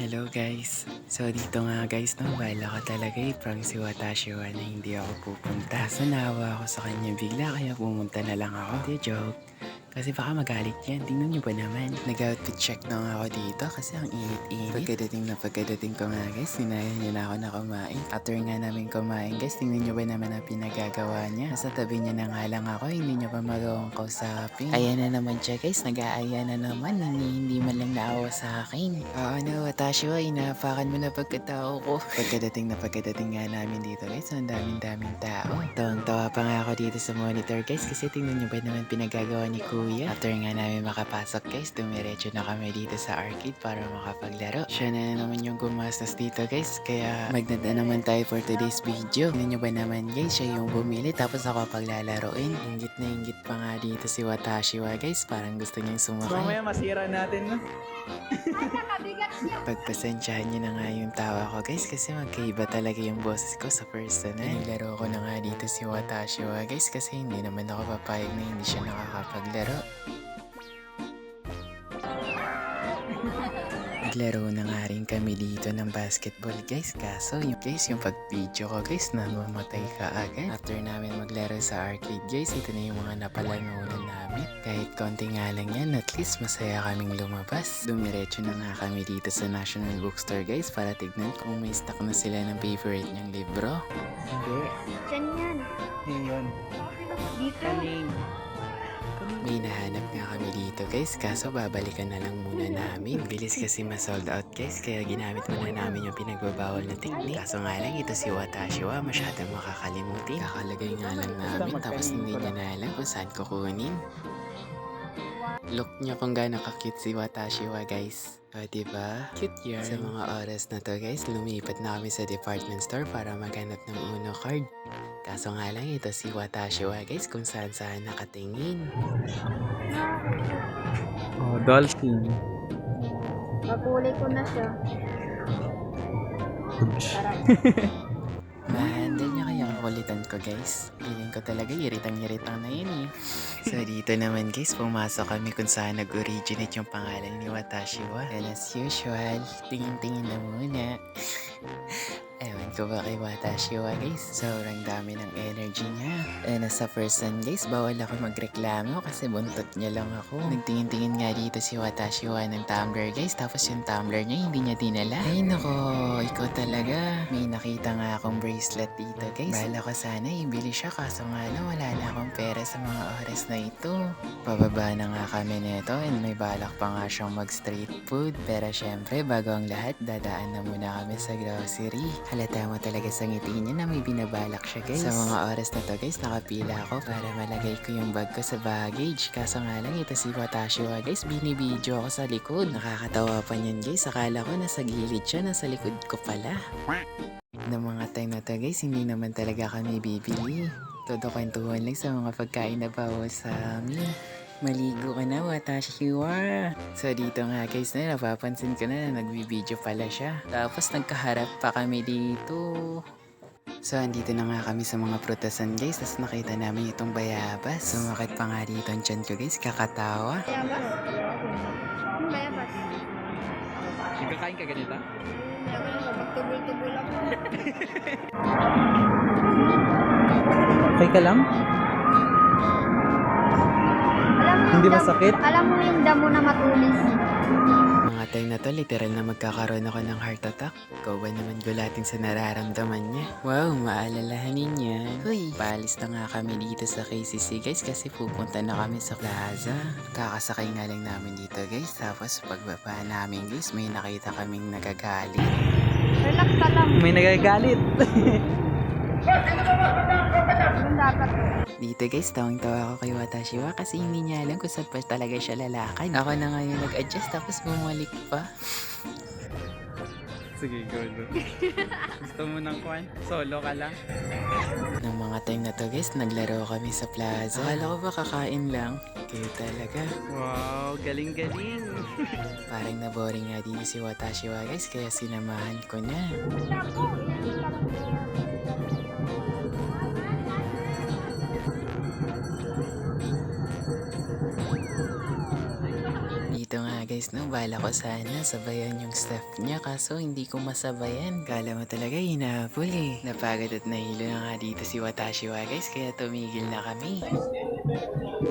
Hello guys. So dito nga guys no, bahala ka talaga i-prank si Watashiwa na hindi ako pupunta. So naawa ako sa kanya bigla kaya pumunta na lang ako. Di joke. Kasi baka magalit yan. Tingnan nyo ba naman? Nag-outfit check na nga ako dito kasi ang init-init. Pagkadating ko nga guys, sinaya niya na ako na kumain. After nga namin kumain guys, tingnan nyo ba naman ang pinagagawa niya? Nasa tabi niya na nga lang ako, hindi niya pa magawang kausapin. Ayan na naman siya guys, nag-aaya na naman. Hindi man lang naawa sa akin. Oo no, Watashiwa, inaapakan mo na pagkatao ko. Pagkadating nga namin dito guys, ang daming tao. Tawang-tawa pa nga ako dito sa monitor guys kasi tingnan nyo ba naman pinagagawa ni Kuya. After nga namin makapasok guys, dumiretso na kami dito sa arcade para makapaglaro. Siya na naman yung gumastos dito guys, kaya magdada naman tayo for today's video. Tingnan nyo ba naman guys, siya yung bumili tapos ako paglalaroin. Inggit na inggit pa nga dito si Watashiwa guys, parang gusto niyang sumakay. Mamaya masira natin, no? Pagpasensyahan niyo na nga yung tawa ko guys kasi magkaiba talaga yung boses ko sa personal. Nilaro ko na nga dito si Watashiwa guys kasi hindi naman ako papayag na hindi siya nakakapaglaro. Naglaro na nga rin kami dito ng basketball guys, kaso yung pag-video ko guys, namamatay ka agad. After namin maglaro sa arcade guys, ito na yung mga napalanunan namin. Kahit konti nga lang yan, at least masaya kaming lumabas. Dumiretso na nga kami dito sa National Bookstore guys para tignan kung may stock na sila ng favorite niyang libro. Hindi. Diyan yan. Ngayon. Dito. Kaling. May nahanap nga kami dito guys, kaso babalikan na lang muna namin. Bilis kasi ma-sold out guys, kaya ginamit muna namin yung pinagbabawal na technique. Kaso nga lang ito si Watashiwa, masyadong makakalimutin. Kakalagay nga lang namin, tapos hindi niya na alam kung saan kukunin. Look niya kung gaano ka-cute si Watashiwa guys. O diba? Cute yan. Sa mga oras na to guys, lumipat na kami sa department store para maghanap ng Uno card. Kaso nga lang ito si Watashiwa guys kung saan nakatingin. Oh, dolphin. Papuli ko na siya. Ma-handle niya kaya kakulitan ko guys. Feeling ko talaga iritang-iritang na yun eh. So dito naman guys, pumasok kami kung saan nag-originate yung pangalan ni Watashiwa. And as usual, tingin-tingin na muna. Ewan ko ba kay Watashiwa guys, sobrang dami ng energy niya. And as a person guys, bawal ako magreklamo kasi buntot niya lang ako. Nagtingin-tingin nga dito si Watashiwa ng tumbler guys, tapos yung tumbler niya hindi niya dinala. Ay nako, ikaw talaga. May nakita nga akong bracelet dito guys. Bahala ko sana ibili siya kaso nga lang wala na akong pera sa mga oras na ito. Pababa na nga kami nito and may balak pa nga siyang mag street food. Pero syempre bago ang lahat, dadaan na muna kami sa grocery. Halata mo talaga sa ngiti niya na may binabalak siya guys. Sa mga oras na to guys, nakapila ako para malagay ko yung bag ko sa baggage. Kaso nga lang ito si Watashiwa guys, binibidyo ako sa likod. Nakakatawa pa niyan guys, akala ko nasa gilid siya, nasa likod ko pala. Ng mga time na to guys, hindi naman talaga kami bibili. Todo kwentuhan lang sa mga pagkain na bawas sa amin. Maligo ka na, Watashiwa. So dito nga guys na napapansin ko na nagbibideo pala siya. Tapos nagkaharap pa kami dito. So andito na nga kami sa mga prutasan guys. Tapos nakita namin itong bayabas. Sumakit pa nga dito ang tiyan ko guys, kakatawa. Bayabas? Ano bayabas? Nagkakain ka ganito? Magtubol-tubol ako. Okay ka lang? Hindi masakit? Alam mo yung damo na matulis. Mga time na to, literal na magkakaroon ako ng heart attack. Ikaw ba naman gulatin sa nararamdaman niya? Wow, maalalahanin niya. Uy, paalis na nga kami dito sa KCC guys kasi pupunta na kami sa plaza. Kakasakay nga lang namin dito guys. Tapos pagbaba namin guys, may nakita kaming nagagalit. Relax ka lang. May nagagalit. Yung dapat. Dito guys, tawang-tawa ako kay Watashiwa kasi hindi niya alam kung saan pa talaga siya lalakad. Ako na nga yung nag-adjust tapos bumalik pa. Sige, go. Gusto mo ng kwan? Solo ka lang? Nung mga time na to guys, naglaro kami sa plaza. Akala ko ba kakain lang? Kayo talaga. Wow, galing-galing. Parang naboring nga dito si Watashiwa guys, kaya sinamahan ko na. Dito nga guys, no, bala ko sana sabayan yung step niya kaso hindi ko masabayan. Kala mo talaga hinabol eh. Napagod at nahilo na nga dito si Watashiwa guys kaya tumigil na kami.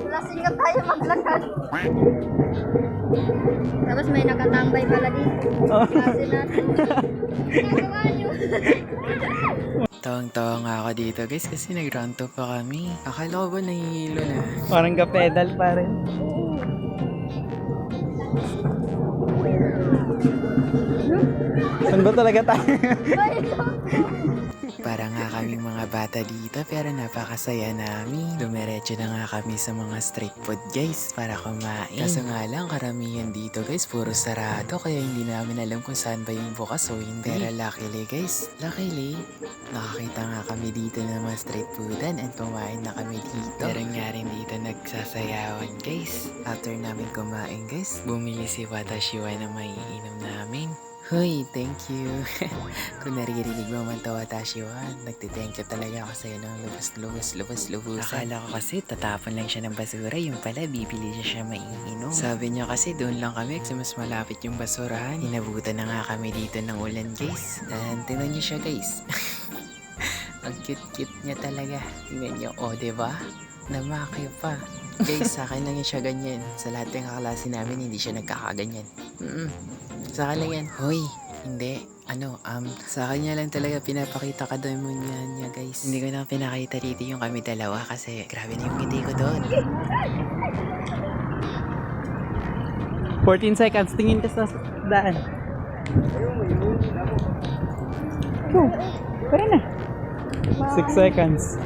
Lasing ka tayo maglakad. Tapos may nakatambay pala dito. Kasi natin. Ginagawa niyo. Tawang-tawa nga ako dito guys kasi nag-round 2 pa kami. Akala ko ba nahihilo na? Parang ka-pedal pa rin. Saan ba talaga tayo? Para nga kaming mga bata dito pero napakasaya namin. Dumiretso na nga kami sa mga street food guys para kumain. Kaso nga lang karamihan dito guys puro sarado kaya hindi namin alam kung saan ba yung bukas o hindi. Pero luckily guys, nakakita nga kami dito ng mga street foodan and kumain na kami dito. Meron nga rin dito nagsasayawan guys. After namin kumain guys, bumili si Watashiwa na maiinom namin. Hoy, thank you. Kung naririnig mo man to, Watashiwa, nagtithank you talaga ako sa'yo ng lubos-lubusan. Akala ko kasi tatapon lang siya ng basura, yung pala bibili siya maiinom. Sabi niya kasi doon lang kami kasi mas malapit yung basurahan. Inabutan na nga kami dito ng ulan guys. And tingnan niyo siya guys. Ang cute-cute niya talaga. Tingnan niyo, diba? Namakyo pa. Guys, sa akin lang siya ganyan. Sa lahat ng kaklase namin, hindi siya nagkakaganyan. Sa akin lang yan. Hoy, hindi. Sa kanya lang talaga pinapakita ka doon mo niya guys. Hindi ko na pinakita dito yung kami dalawa kasi grabe na yung ngiti ko doon. 14 seconds, tingin ka sa daan. Oh, pera na. 6 seconds.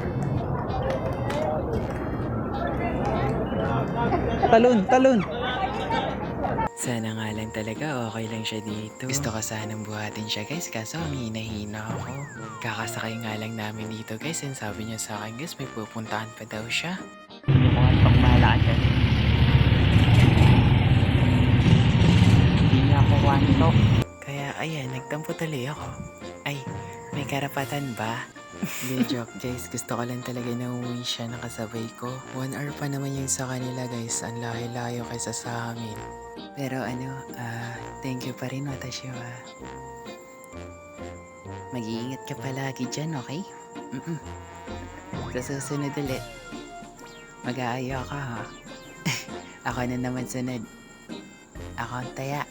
Talon. Sana nga lang talaga okay lang siya dito. Gusto ko sanang buhatin siya guys kaso hina-hina ako. Kakasakay nga lang namin dito guys and sabi niya sa akin guys may pupuntahan pa daw siya. Mukhang pagmalaan dyan. Hindi niya ako wanto. Kaya ayan, nagtampo tuloy ako. Ay, may karapatan ba? Hindi, joke guys. Gusto ko lang talaga na umuwi siya nakasabay ko. 1 hour pa naman yung sa kanila guys. Ang layo-layo kaysa sa amin. Pero thank you pa rin Watashiwa. Mag-iingat ka palagi dyan, okay? Sa susunod ulit. Mag-aayo ka ha. Ako na naman sunod. Ako ang taya.